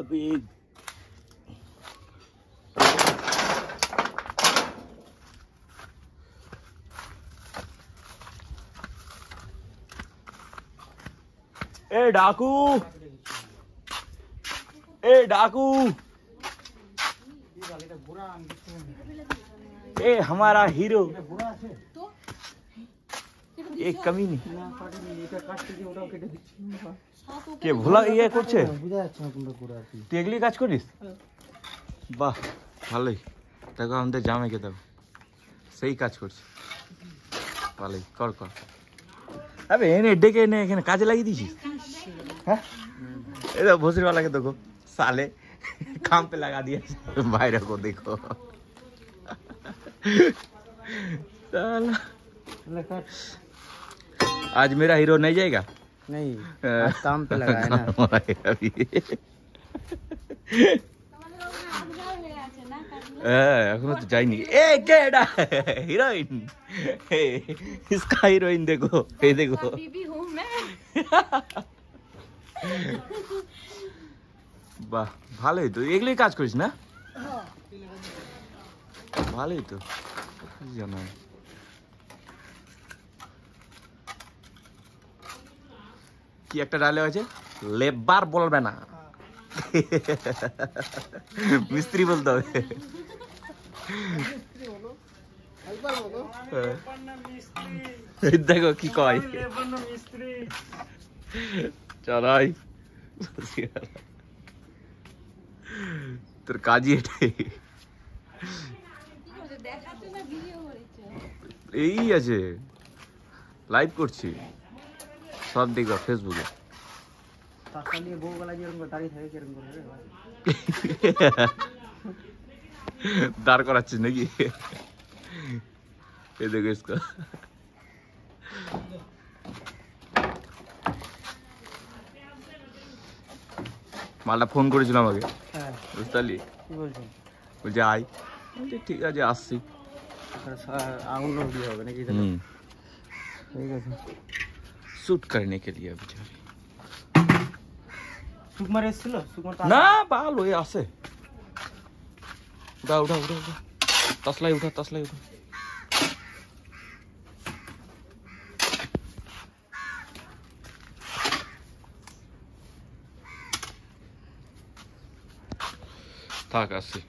अभी ए डाकू, ए डाकू, ए हमारा हीरो एक कमी नहीं के भोला ये করছে তুই এগুলি কাজ করিস বাহ ভালোই দেখো আমাদের জামাইকে দেখো সেই কাজ করছে ভালোই কর কর अबे এনে ডেকে এনে এখানে কাজে লাগিয়ে দিছিস হ্যাঁ এই দেখো ভোসরি वाला के देखो साले काम पे लगा दिया भाई को देखो साला आज मेरा हीरो नहीं जाएगा नहीं आज काम पे लगा है ना अभी এখনো তো যাইনি এ কেডা হিরোইন इसका हीरोइन देखो ये देखो बीबी हूँ मैं বাহ ভালোই তো এগুলোই কাজ করিস না ভালোই তো জানা কি একটা ডায়লগ আছে লেবার বলবে না মিস্ত্রি বলতে হবে দেখো কি কয় চলাই তোর কাজই এটাই এই আছে লাইভ করছি সব দেখবা ফেসবুকে দাঁড় করাচ্ছিস নাকি এই দেখো इसका মালটা ফোন করেছিল আমাকে বুঝতে পারলি বলছে আই ঠিক আছে আসছি আগুন দিয়ে হবে নাকি ঠিক আছে शूट करने के लिए बेचारी সুকুমার এসেছিল না ভালো ওই আছে উঠা উঠা উঠা উঠা তসলাই উঠা তসলাই উঠা থাক আসছি